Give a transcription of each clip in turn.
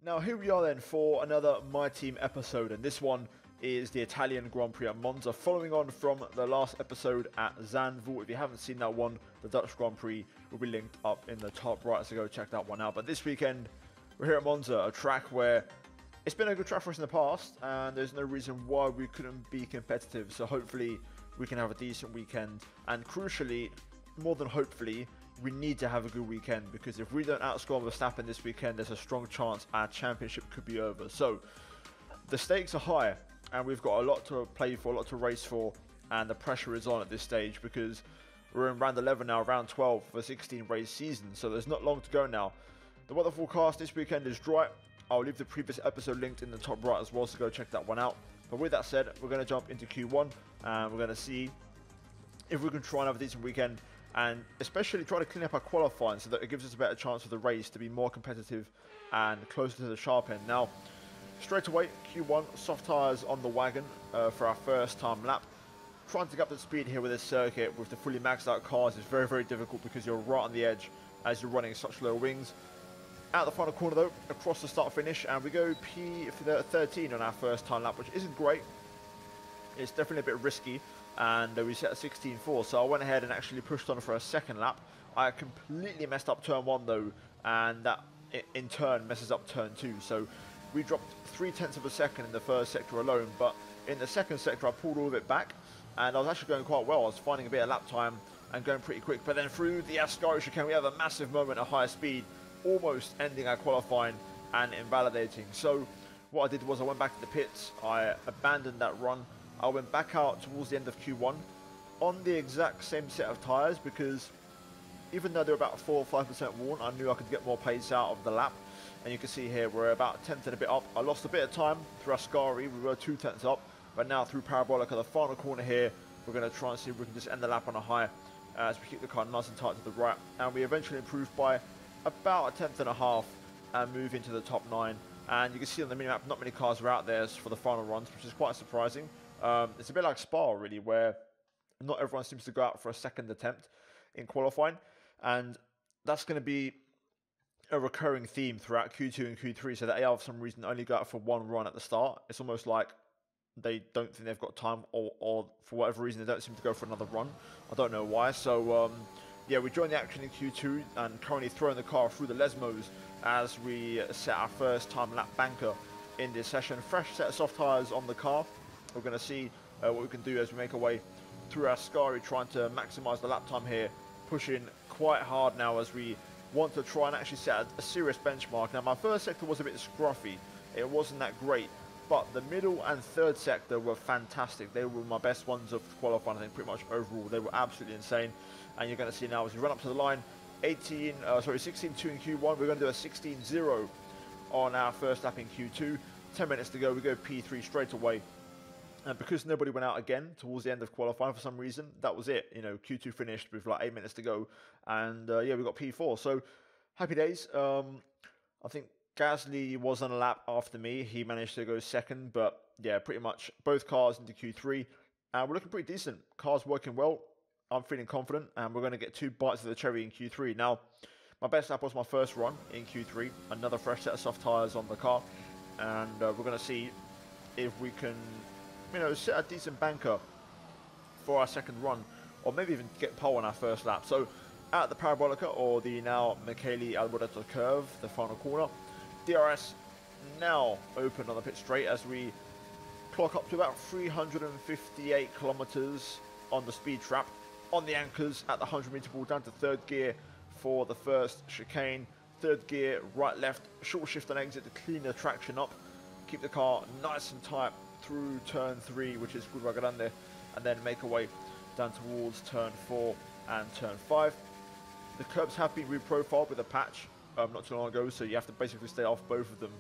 Now here we are then for another My Team episode, and this one is the Italian Grand Prix at Monza, following on from the last episode at Zandvoort. If you haven't seen that one, the Dutch Grand Prix will be linked up in the top right, so go check that one out. But this weekend, we're here at Monza, a track where it's been a good track for us in the past, and there's no reason why we couldn't be competitive. So hopefully we can have a decent weekend, and crucially, more than hopefully, we need to have a good weekend, because if we don't outscore Verstappen this weekend, there's a strong chance our championship could be over. So the stakes are high, and we've got a lot to play for, a lot to race for, and the pressure is on at this stage because we're in round 11 now, round 12 for a 16 race season, so there's not long to go now. The weather forecast this weekend is dry. I'll leave the previous episode linked in the top right as well, so go check that one out. But with that said, we're going to jump into Q1, and we're going to see if we can try and have a decent weekend, and especially try to clean up our qualifying so that it gives us a better chance for the race to be more competitive and closer to the sharp end. Now, straight away, Q1, soft tyres on the wagon for our first time lap. Trying to get up the speed here with this circuit with the fully maxed out cars is very, very difficult because you're right on the edge as you're running such low wings. Out the final corner though, across the start finish, and we go P13 on our first time lap, which isn't great. It's definitely a bit risky, and we set a 16.4, so I went ahead and actually pushed on for a second lap. I completely messed up turn 1 though, and that in turn messes up turn 2, so we dropped 0.3 of a second in the first sector alone, but in the second sector I pulled all of it back, and I was actually going quite well. I was finding a bit of lap time and going pretty quick, but then through the Ascari chicane we have a massive moment at higher speed, almost ending our qualifying and invalidating. So what I did was I went back to the pits, I abandoned that run, I went back out towards the end of Q1 on the exact same set of tyres, because even though they're about 4 or 5% worn, I knew I could get more pace out of the lap. And you can see here we're about 1/10 and a bit up. I lost a bit of time through Ascari, we were 2/10 up, but now through Parabolica, the final corner here, we're going to try and see if we can just end the lap on a high as we keep the car nice and tight to the right. And we eventually improved by about 1/10 and a half and move into the top 9. And you can see on the minimap not many cars are out there for the final runs, which is quite surprising. It's a bit like Spa really, where not everyone seems to go out for a second attempt in qualifying, and that's going to be a recurring theme throughout Q2 and Q3, so that they have for some reason only go out for one run at the start. It's almost like they don't think they've got time, or for whatever reason they don't seem to go for another run. I don't know why. So yeah, we joined the action in Q2 and currently throwing the car through the Lesmos as we set our first time lap banker in this session. Fresh set of soft tyres on the car. We're going to see what we can do as we make our way through our Ascari, trying to maximise the lap time here, pushing quite hard now as we want to try and actually set a serious benchmark. Now my first sector was a bit scruffy, it wasn't that great, but the middle and third sector were fantastic. They were my best ones of qualifying, I think, pretty much overall. They were absolutely insane, and you're going to see now as we run up to the line, 16.2 in Q1, we're going to do a 16.0 on our first lap in Q2. 10 minutes to go, we go P3 straight away. And because nobody went out again towards the end of qualifying for some reason, that was it. You know, Q2 finished with like 8 minutes to go, and yeah, we got P4. So happy days. I think Gasly was on a lap after me. He managed to go second, but yeah, pretty much both cars into Q3, and we're looking pretty decent. Cars working well. I'm feeling confident, and we're going to get 2 bites of the cherry in Q3. Now, my best lap was my first run in Q3. Another fresh set of soft tyres on the car, and we're going to see if we can, you know, set a decent banker for our second run, or maybe even get pole on our first lap. So at the Parabolica, or the now Michele Alboreto curve, the final corner, DRS now open on the pit straight as we clock up to about 358 kilometers on the speed trap, on the anchors at the 100-meter ball, down to third gear for the first chicane. Third gear, right left, short shift and exit to clean the traction up, keep the car nice and tight through turn 3, which is Curva Grande, and then make our way down towards turn 4 and turn 5. The curbs have been reprofiled with a patch not too long ago, so you have to basically stay off both of them,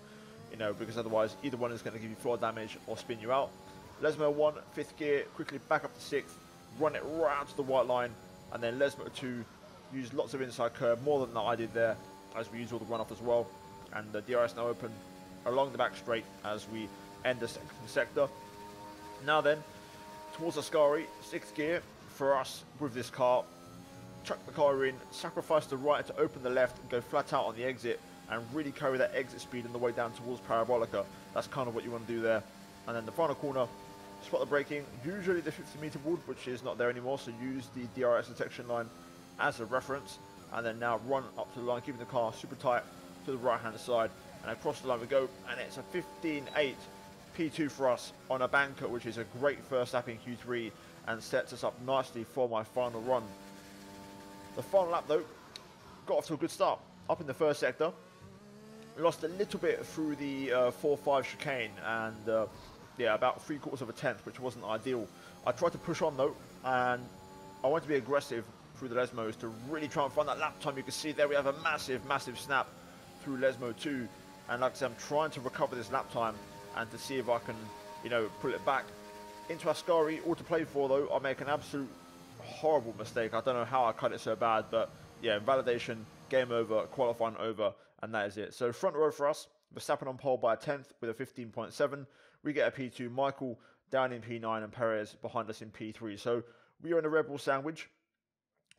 you know, because otherwise either one is going to give you floor damage or spin you out. Lesmo 1, 5th gear, quickly back up to 6th, run it right out to the white line, and then Lesmo 2, use lots of inside curb, more than that I did there, as we use all the runoff as well, and the DRS now open along the back straight as we end the second sector. Now then, towards Ascari, 6th gear for us with this car. Chuck the car in, sacrifice the right to open the left, and go flat out on the exit and really carry that exit speed on the way down towards Parabolica. That's kind of what you want to do there. And then the final corner, spot the braking, usually the 50-meter wood, which is not there anymore, so use the DRS detection line as a reference, and then now run up to the line, keeping the car super tight to the right hand side, and across the line we go, and it's a 15.8 P2 for us on a banker, which is a great first lap in Q3 and sets us up nicely for my final run. The final lap though, got off to a good start, up in the first sector. We lost a little bit through the 4-5 chicane, and yeah, about 3/4 of a tenth, which wasn't ideal. I tried to push on though, and I wanted to be aggressive through the Lesmos to really try and find that lap time. You can see there we have a massive snap through Lesmo 2, and like I said, I'm trying to recover this lap time and to see if I can, you know, pull it back. Into Ascari, all to play for though. I make an absolute horrible mistake. I don't know how I cut it so bad, but yeah, validation, game over, qualifying over, and that is it. So front row for us, Verstappen on pole by a tenth with a 15.7. We get a P2, Michael down in P9 and Perez behind us in P3. So we are in a Red Bull sandwich,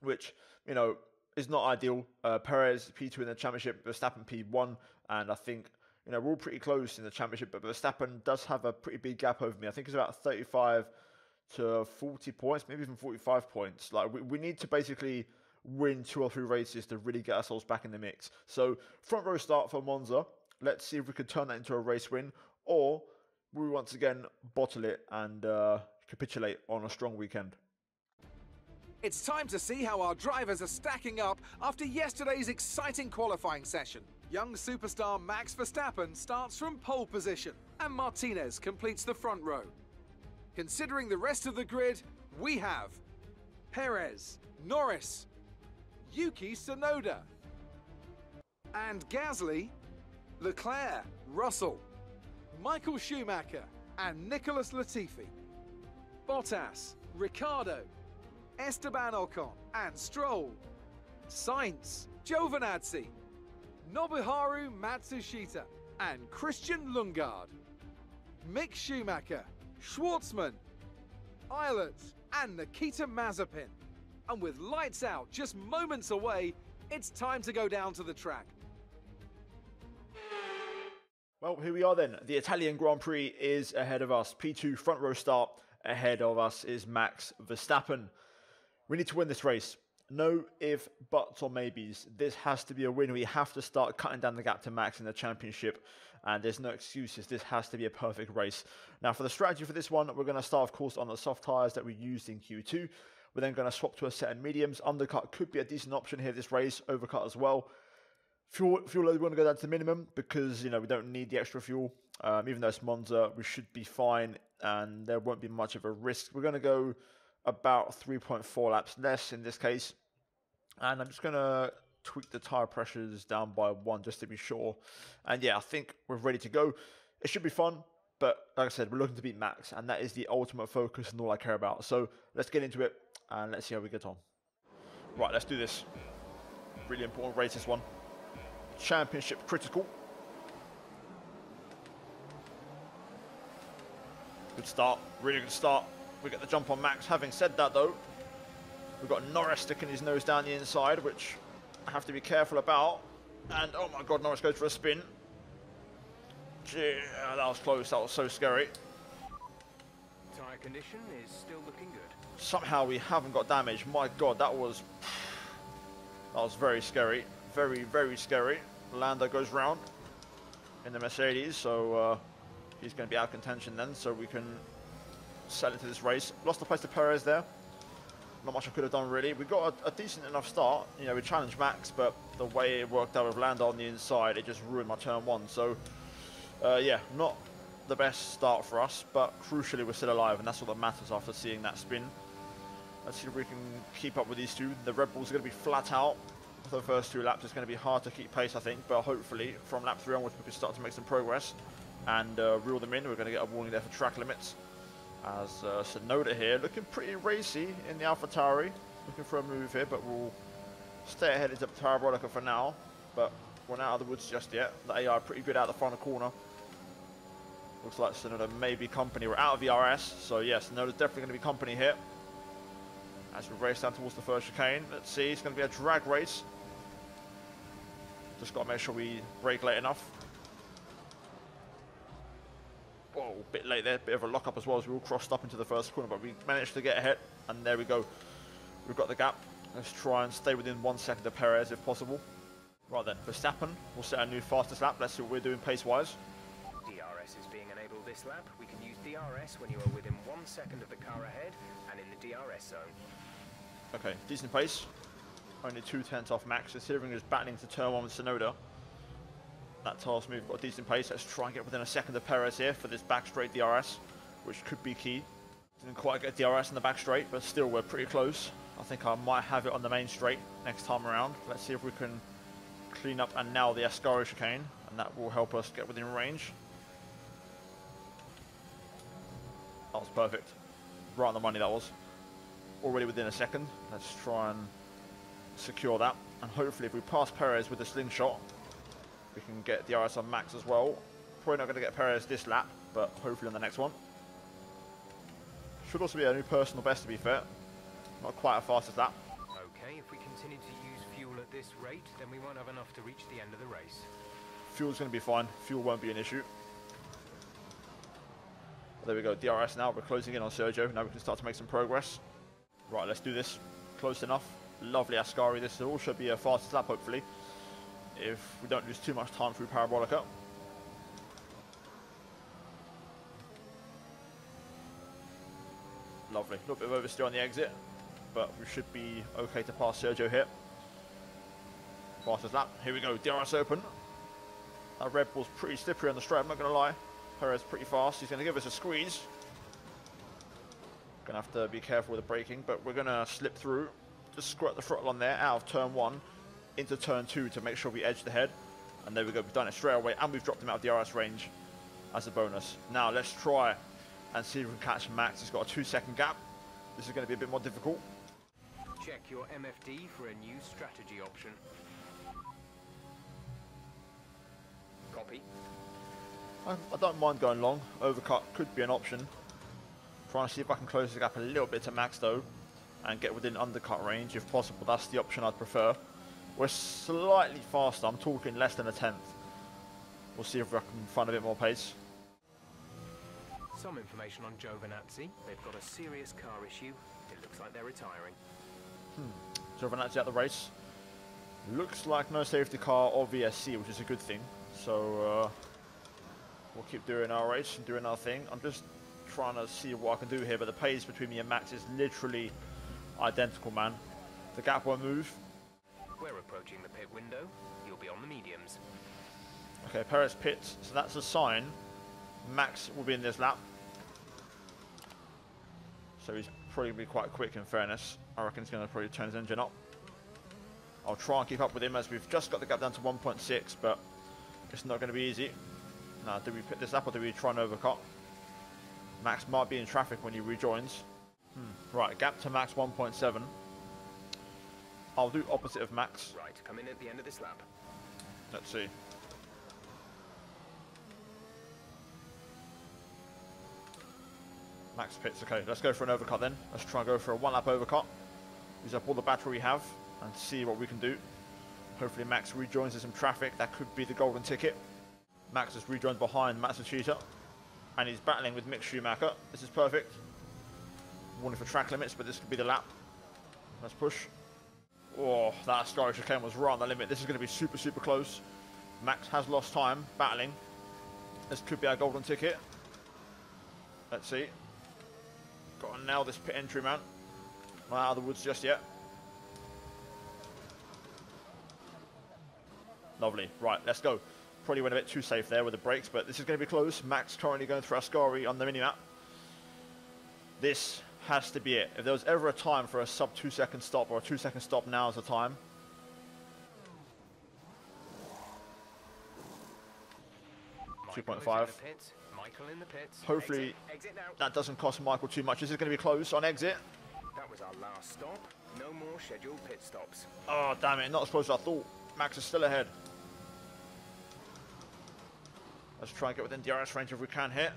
which, you know, is not ideal. Perez P2 in the championship, Verstappen P1, and I think, you know, we're all pretty close in the championship, but Verstappen does have a pretty big gap over me. I think it's about 35 to 40 points, maybe even 45 points. Like, we need to basically win 2 or 3 races to really get ourselves back in the mix. So front row start for Monza. Let's see if we could turn that into a race win, or we once again bottle it and capitulate on a strong weekend. It's time to see how our drivers are stacking up after yesterday's exciting qualifying session. Young superstar Max Verstappen starts from pole position, and Martinez completes the front row. Considering the rest of the grid, we have Perez, Norris, Yuki Tsunoda, and Gasly, Leclerc, Russell, Michael Schumacher, and Nicholas Latifi, Bottas, Ricciardo, Esteban Ocon and Stroll, Sainz, Giovinazzi, Nobuharu Matsushita and Christian Lundgaard, Mick Schumacher, Schwartzman, Eilert and Nikita Mazepin. And with lights out just moments away, it's time to go down to the track. Well, here we are then. The Italian Grand Prix is ahead of us. P2 front row start. Ahead of us is Max Verstappen. We need to win this race. No if, buts or maybes. This has to be a win. We have to start cutting down the gap to Max in the championship. And there's no excuses. This has to be a perfect race. Now for the strategy for this one, we're going to start of course on the soft tyres that we used in Q2. We're then going to swap to a set of mediums. Undercut could be a decent option here this race. Overcut as well. Fuel load, we want to go down to the minimum because, you know, we don't need the extra fuel. Even though it's Monza, we should be fine and there won't be much of a risk. We're going to go about 3.4 laps less in this case. And I'm just going to tweak the tyre pressures down by 1 just to be sure. And yeah, I think we're ready to go. It should be fun, but like I said, we're looking to beat Max, and that is the ultimate focus and all I care about. So let's get into it and let's see how we get on. Right, let's do this. Really important race, this one. Championship critical. Good start, really good start. We get the jump on Max. Having said that though, we've got Norris sticking his nose down the inside, which I have to be careful about. And oh my god, Norris goes for a spin. Gee, that was close, that was so scary. Tyre condition is still looking good. Somehow we haven't got damage. My god, that was very scary. Very, very scary. Lando goes round in the Mercedes, so he's going to be out of contention then, so we can sell into this race. Lost the place to Perez there. Not much I could have done really. We got a decent enough start. You know, we challenged Max, but the way it worked out with Lando on the inside, it just ruined my turn 1. So, yeah, not the best start for us, but crucially we're still alive, and that's all that matters after seeing that spin. Let's see if we can keep up with these two. The Red Bulls are going to be flat out for the first 2 laps. It's going to be hard to keep pace, I think, but hopefully from lap 3 onwards we can start to make some progress and reel them in. We're going to get a warning there for track limits. As Tsunoda here, looking pretty racy in the AlphaTauri, looking for a move here, but we'll stay ahead into Parabolica for now, but we're not out of the woods just yet. The AI are pretty good out the final corner. Looks like Tsunoda may be company. We're out of the RS, so yes, Tsunoda's definitely going to be company here. As we race down towards the first chicane, let's see, it's going to be a drag race. Just got to make sure we brake late enough. Whoa, a bit late there, bit of a lock up as well as we all crossed up into the first corner, but we managed to get ahead, and there we go. We've got the gap. Let's try and stay within 1 second of Perez if possible. Right then, Verstappen will set a new fastest lap. Let's see what we're doing pace-wise. DRS is being enabled this lap. We can use DRS when you are within 1 second of the car ahead and in the DRS zone. Okay, decent pace. Only 2/10 off Max, considering he was battling to turn 1 with Tsunoda. That tells me we've got a decent pace. Let's try and get within a second of Perez here for this back straight DRS, which could be key. Didn't quite get DRS in the back straight, but still we're pretty close. I think I might have it on the main straight next time around. Let's see if we can clean up and nail the Ascari chicane, and that will help us get within range. That was perfect. Right on the money that was. Already within a second. Let's try and secure that. And hopefully if we pass Perez with the slingshot, we can get DRS on Max as well. Probably not going to get Perez this lap, but hopefully on the next one. Should also be a new personal best, to be fair. Not quite a fastest lap. Okay, if we continue to use fuel at this rate, then we won't have enough to reach the end of the race. Fuel's going to be fine. Fuel won't be an issue. There we go, DRS now. We're closing in on Sergio. Now we can start to make some progress. Right, let's do this. Close enough. Lovely Ascari. This all should be a fastest lap, hopefully, if we don't lose too much time through Parabolica. Lovely. A little bit of oversteer on the exit, but we should be okay to pass Sergio here. Fastest lap. Here we go. DRS open. That Red Bull's pretty slippery on the straight, I'm not going to lie. Perez pretty fast. He's going to give us a squeeze. Going to have to be careful with the braking, but we're going to slip through. Just squirt the throttle on there out of turn 1 into turn 2 to make sure we edge the head. And there we go. We've done it straight away, and we've dropped him out of DRS range as a bonus. Now let's try and see if we can catch Max. He's got a 2-second gap. This is going to be a bit more difficult. Check your MFD for a new strategy option. Copy. I don't mind going long. Overcut could be an option. Trying to see if I can close the gap a little bit to Max though, and get within undercut range if possible. That's the option I'd prefer. We're slightly faster. I'm talking less than a 10th. We'll see if I can find a bit more pace. Some information on Giovinazzi. They've got a serious car issue. It looks like they're retiring. Giovinazzi at the race. Looks like no safety car or VSC, which is a good thing. So we'll keep doing our race and doing our thing. I'm just trying to see what I can do here, but the pace between me and Max is literally identical, man. The gap won't move. We're approaching the pit window. You'll be on the mediums. Okay, Perez pits, so that's a sign Max will be in this lap. So he's probably going to be quite quick, in fairness. I reckon he's going to probably turn his engine up. I'll try and keep up with him as we've just got the gap down to 1.6, but it's not going to be easy. Now, do we pit this up or do we try and overcut? Max might be in traffic when he rejoins. Right, gap to Max 1.7. I'll do opposite of Max. Right, come in at the end of this lap. Let's see. Max pits. Okay, let's go for an overcut then. Let's try and go for a 1-lap overcut. Use up all the battery we have and see what we can do. Hopefully Max rejoins us in traffic. That could be the golden ticket. Max has rejoined behind Matsushita, and he's battling with Mick Schumacher. This is perfect. Warning for track limits, but this could be the lap. Let's push. Oh, that Ascari chicane was right on the limit. This is going to be super, super close. Max has lost time battling. This could be our golden ticket. Let's see. Got to nail this pit entry, man. Not out of the woods just yet. Lovely. Right, let's go. Probably went a bit too safe there with the brakes, but this is going to be close. Max currently going through Ascari on the minimap. This has to be it. If there was ever a time for a sub 2-second stop or a 2-second stop, now is the time. Michael 2.5. Michael in the pits. Hopefully exit now. that doesn't cost Michael too much. This is going to be close on exit. That was our last stop. No more scheduled pit stops. Oh, damn it. Not as close as I thought. Max is still ahead. Let's try and get within DRS range if we can here.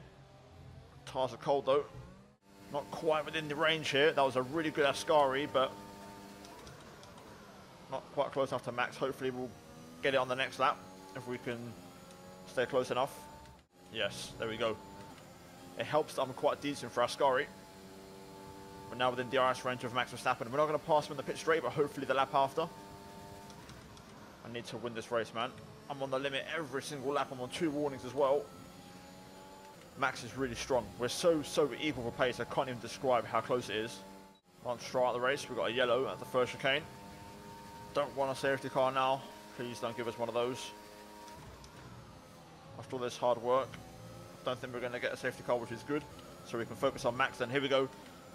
Tires are cold though. Not quite within the range here. That was a really good Ascari, but not quite close enough to Max. Hopefully we'll get it on the next lap if we can stay close enough. Yes, there we go. It helps that I'm quite decent for Ascari. We're now within DRS range of Max Verstappen. We're not going to pass him in the pit straight, but hopefully the lap after. I need to win this race, man. I'm on the limit every single lap. I'm on 2 warnings as well. Max is really strong. We're so equal for pace. I can't even describe how close it is. On start the race, we've got a yellow at the first chicane. Don't want a safety car now. Please don't give us one of those. After all this hard work, don't think we're going to get a safety car, which is good. So we can focus on Max then. Here we go.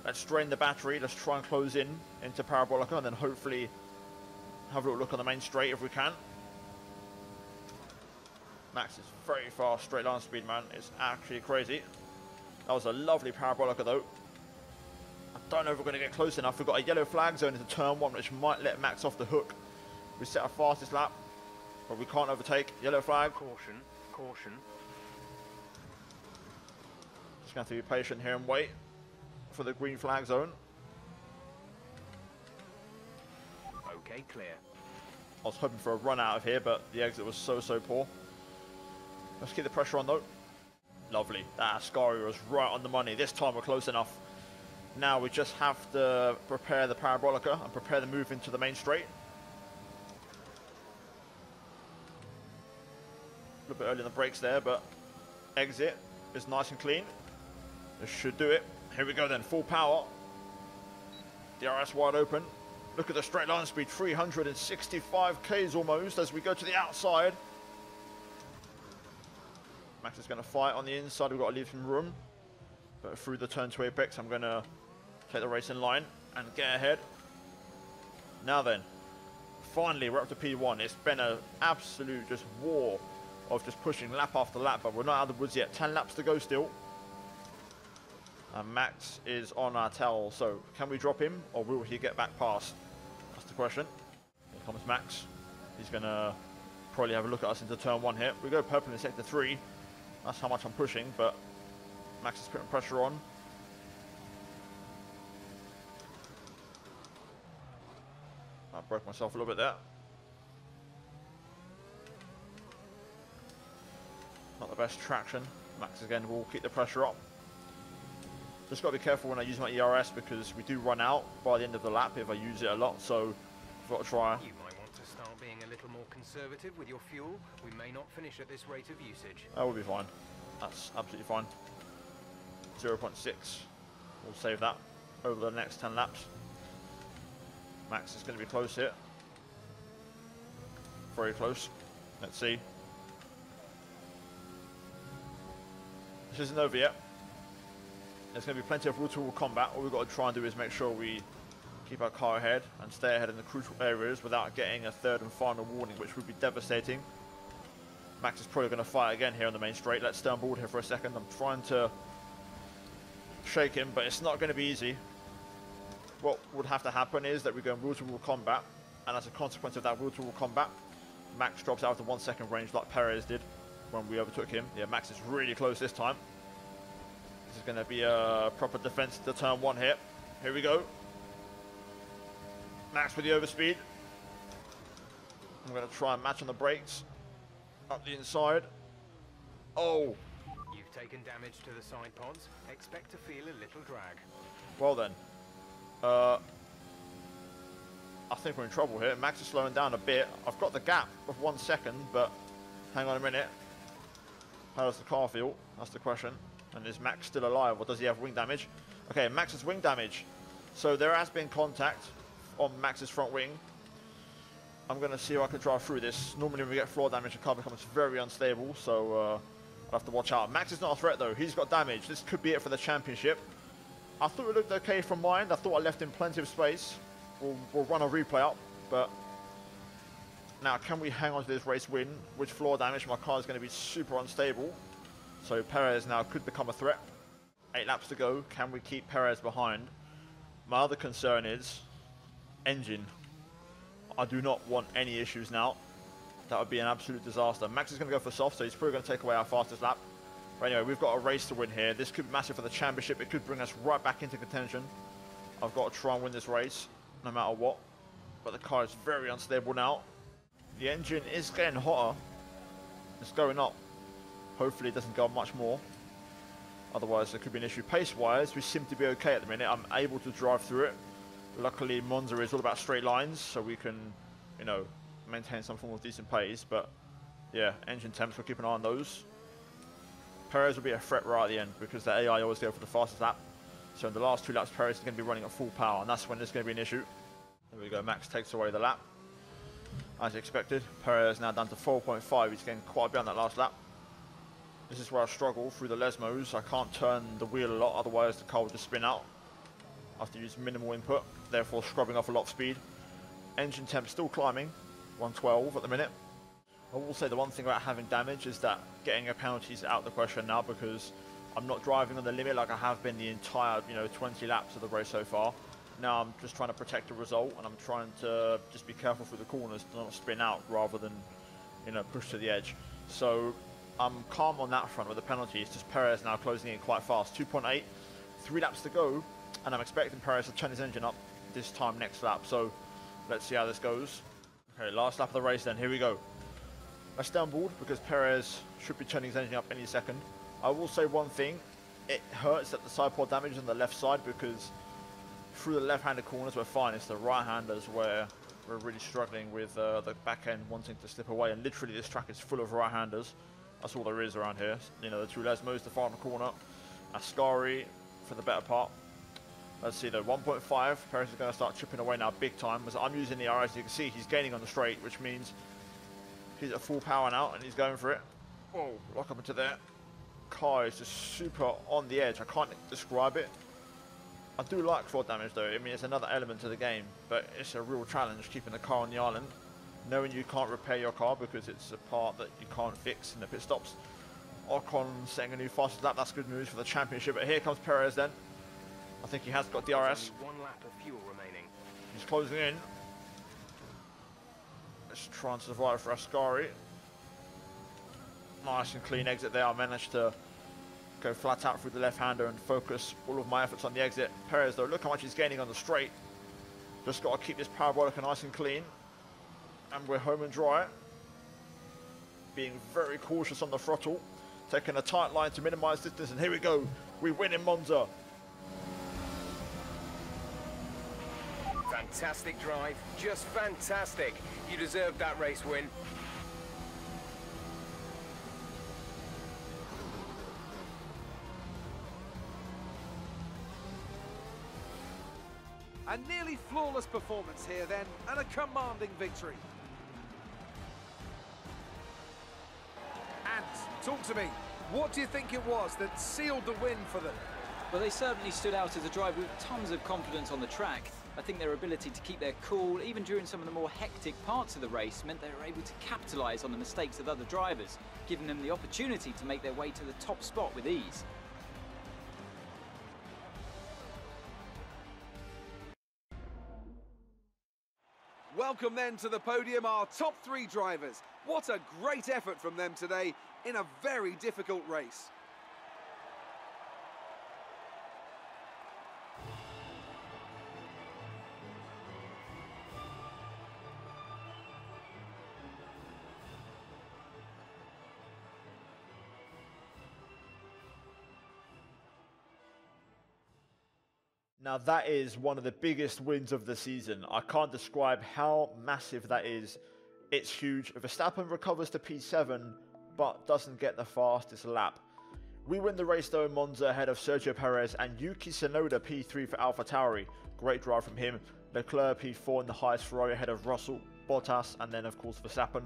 Let's drain the battery. Let's try and close in into Parabolica and then hopefully have a little look on the main straight if we can. Max is very fast, straight line speed, man. It's actually crazy. That was a lovely Parabolica though. I don't know if we're going to get close enough. We've got a yellow flag zone into turn 1, which might let Max off the hook. We set our fastest lap, but we can't overtake. Yellow flag. Caution, caution. Just going to have to be patient here and wait for the green flag zone. Okay, clear. I was hoping for a run out of here, but the exit was so poor. Let's keep the pressure on though. Lovely. That Ascari was right on the money. This time we're close enough. Now we just have to prepare the Parabolica and prepare the move into the main straight. A little bit early on the brakes there, but exit is nice and clean. This should do it. Here we go then, full power. DRS wide open. Look at the straight line speed, 365 k's almost as we go to the outside. Max is going to fight on the inside. We've got to leave some room. But through the turn to apex, I'm going to take the race in line and get ahead. Now then, finally we're up to P1. It's been an absolute just war of just pushing lap after lap, but we're not out of the woods yet. 10 laps to go still. And Max is on our tail, so can we drop him or will he get back past? That's the question. Here comes Max. He's going to probably have a look at us into turn 1 here. We go purple in sector 3. That's how much I'm pushing, but Max is putting pressure on. I broke myself a little bit there. Not the best traction. Max again will keep the pressure up. Just got to be careful when I use my ERS because we do run out by the end of the lap if I use it a lot, so I've got to try. You might want to start being a little more conservative with your fuel. We may not finish at this rate of usage. That will be fine. That's absolutely fine. 0.6. We'll save that over the next 10 laps. Max is going to be close here. Very close. Let's see. This isn't over yet. There's going to be plenty of wall-to-wall combat. All we've got to try and do is make sure we keep our car ahead and stay ahead in the crucial areas without getting a third and final warning, which would be devastating. Max is probably going to fight again here on the main straight. Let's stay on board here for a second. I'm trying to shake him, but it's not going to be easy. What would have to happen is that we go in wall-to-wall combat, and as a consequence of that wall-to-wall combat, Max drops out of the 1 second range like Perez did when we overtook him. Yeah, Max is really close this time. This is going to be a proper defense to turn 1 here. Here we go. Max with the overspeed. I'm going to try and match on the brakes. Up the inside. Oh. You've taken damage to the side pods. Expect to feel a little drag. Well then. I think we're in trouble here. Max is slowing down a bit. I've got the gap of 1 second, but hang on a minute. How does the car feel? That's the question. And is Max still alive, or does he have wing damage? Okay, Max has wing damage. So there has been contact on Max's front wing. I'm going to see if I can drive through this. Normally when we get floor damage, the car becomes very unstable, so I'll have to watch out. Max is not a threat though. He's got damage. This could be it for the championship. I thought it looked okay from mine. I thought I left him plenty of space. We'll run a replay up, but now can we hang on to this race win? With floor damage, my car is going to be super unstable. So Perez now could become a threat. 8 laps to go. Can we keep Perez behind? My other concern is engine. I do not want any issues now. That would be an absolute disaster. Max is going to go for soft, so he's probably going to take away our fastest lap. But anyway, we've got a race to win here. This could be massive for the championship. It could bring us right back into contention. I've got to try and win this race, no matter what. But the car is very unstable now. The engine is getting hotter. It's going up. Hopefully it doesn't go up much more. Otherwise there could be an issue. Pace-wise, we seem to be okay at the minute. I'm able to drive through it. Luckily, Monza is all about straight lines, so we can, you know, maintain some form of decent pace. But yeah, engine temps, we'll keep an eye on those. Perez will be a threat right at the end because the AI always go for the fastest lap. So in the last 2 laps, Perez is going to be running at full power, and that's when there's going to be an issue. There we go, Max takes away the lap. As expected, Perez now down to 4.5. He's getting quite a bit on that last lap. This is where I struggle through the Lesmos. I can't turn the wheel a lot, otherwise the car will just spin out. I have to use minimal input, therefore scrubbing off a lot of speed. Engine temp still climbing, 112 at the minute. I will say the one thing about having damage is that getting a penalty is out of the question now because I'm not driving on the limit like I have been the entire, 20 laps of the race so far. Now I'm just trying to protect the result and I'm trying to just be careful through the corners to not spin out rather than, push to the edge. So I'm calm on that front with the penalty. It's just Perez now closing in quite fast. 2.8, 3 laps to go, and I'm expecting Perez to turn his engine up this time next lap. So let's see how this goes. Okay, last lap of the race then, here we go. Let's stay on board because Perez should be turning his engine up any second. I will say one thing, it hurts that the side pod damage is on the left side because through the left-handed corners we're fine. It's the right-handers where we're really struggling with the back end wanting to slip away, and literally this track is full of right-handers. That's all there is around here. The 2 Lesmos, the final corner, Ascari for the better part. Let's see though, 1.5, Perez is going to start chipping away now big time. As I'm using the RS, you can see he's gaining on the straight, which means he's at full power now and he's going for it. Whoa, lock up into there. Car is just super on the edge. I can't describe it. I do like floor damage though. I mean, it's another element to the game, but it's a real challenge keeping the car on the island, knowing you can't repair your car because it's a part that you can't fix in the pit stops. Ocon setting a new fastest lap. That's good news for the championship. But here comes Perez then. I think he has got DRS. Only 1 lap of fuel remaining. He's closing in. Let's try and survive for Ascari. Nice and clean exit there. I managed to go flat out through the left-hander and focus all of my efforts on the exit. Perez though, look how much he's gaining on the straight. Just got to keep this parabolic nice and clean. And we're home and dry. Being very cautious on the throttle. Taking a tight line to minimize distance. And here we go. We win in Monza. Fantastic drive. Just fantastic. You deserved that race win. A nearly flawless performance here then, and a commanding victory. And talk to me, what do you think it was that sealed the win for them? Well, they certainly stood out as a driver with tons of confidence on the track. I think their ability to keep their cool, even during some of the more hectic parts of the race, meant they were able to capitalise on the mistakes of other drivers, giving them the opportunity to make their way to the top spot with ease. Welcome then to the podium, our top 3 drivers. What a great effort from them today in a very difficult race. Now that is one of the biggest wins of the season. I can't describe how massive that is. It's huge. Verstappen recovers to P7, but doesn't get the fastest lap. We win the race though in Monza ahead of Sergio Perez and Yuki Tsunoda P3 for AlphaTauri. Great drive from him. Leclerc P4 in the highest Ferrari ahead of Russell, Bottas, and then of course Verstappen.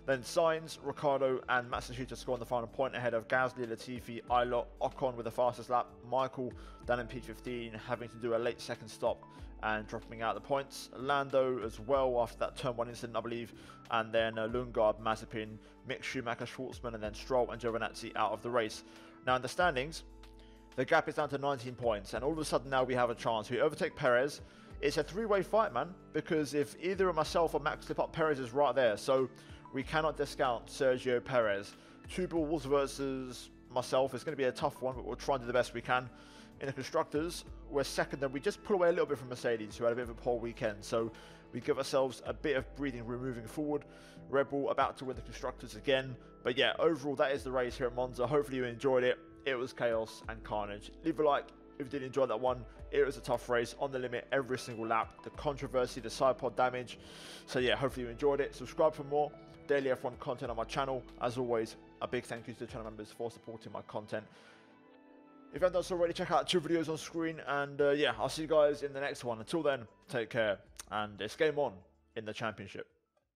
Then Sainz, Ricciardo and Matsushita score on the final point ahead of Gasly, Latifi, Ilott, Ocon with the fastest lap, Michael down in P15 having to do a late second stop and dropping out the points. Lando as well after that turn 1 incident I believe, and then Lundgaard, Mazepin, Mick Schumacher, Schwartzman and then Stroll and Giovinazzi out of the race. Now in the standings, the gap is down to 19 points and all of a sudden now we have a chance. We overtake Perez. It's a 3-way fight, man, because if either myself or Max slip up, Perez is right there. So we cannot discount Sergio Perez. 2 balls versus myself. It's going to be a tough one, but we'll try and do the best we can. In the constructors, we're second, and we just pull away a little bit from Mercedes, who had a bit of a poor weekend. So we give ourselves a bit of breathing room moving forward. Red Bull about to win the Constructors again. But yeah, overall, that is the race here at Monza. Hopefully you enjoyed it. It was chaos and carnage. Leave a like if you did enjoy that one. It was a tough race, on the limit every single lap. The controversy, the side pod damage. So yeah, hopefully you enjoyed it. Subscribe for more daily F1 content on my channel. As always, a big thank you to the channel members for supporting my content. If you haven't done so already, check out 2 videos on screen. And yeah, I'll see you guys in the next one. Until then, take care. And it's game on in the championship.